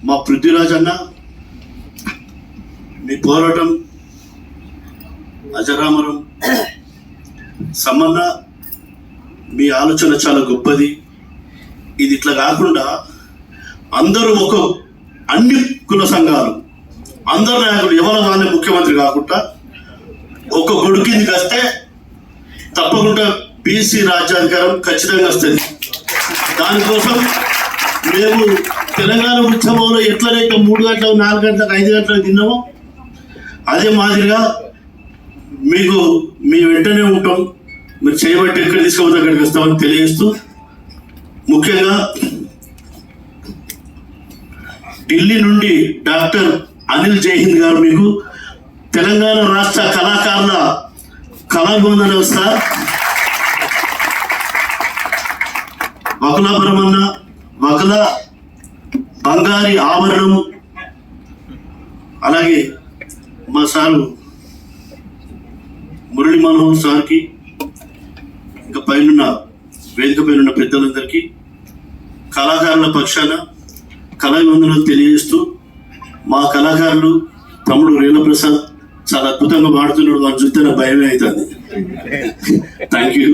మా పృథ్వీరాజ్ అన్న, మీ పోరాటం అజరామరం. సమన్న, మీ ఆలోచన చాలా గొప్పది. ఇది ఇట్లా కాకుండా అందరూ అన్ని కుల సంఘాలు, అందరు నాయకులు ఎవరు వాళ్ళే ముఖ్యమంత్రి కాకుండా ఒక కొడుకుని వస్తే తప్పకుండా బీసీ రాజ్యాధికారం ఖచ్చితంగా వస్తుంది. దానికోసం మేము తెలంగాణ ఉద్యమంలో ఎట్లనైతే 3 గంటలు 4 గంటలకు 5 గంటలకు తిన్నామో అదే మాదిరిగా మీకు మీ వెంటనే ఉంటాం. మీరు చేయబట్టి ఎక్కడ తీసుకోవద్దు అక్కడికి వస్తామని తెలియజేస్తూ, ముఖ్యంగా ఢిల్లీ నుండి డాక్టర్ అనిల్ జైహింద్ గారు మీకు తెలంగాణ రాష్ట్ర కళాకారుల కళాబంధన వ్యవస్థ వకుల బ్రహ్మన్న, వకుల బంగారి ఆభరణము, అలాగే మా సారు మురళీ మనోహర్ సార్కి, ఇంకా పైన వేదిక పైన పెద్దలందరికీ కళాకారుల పక్షాన కళాబంధనలు తెలియజేస్తూ, మా కళాకారులు తమ్ముడు రేణుప్రసాద్ చాలా అద్భుతంగా పాడుతున్నాడు. వాడు చూస్తే నాకు భయమే అవుతుంది. Thank you.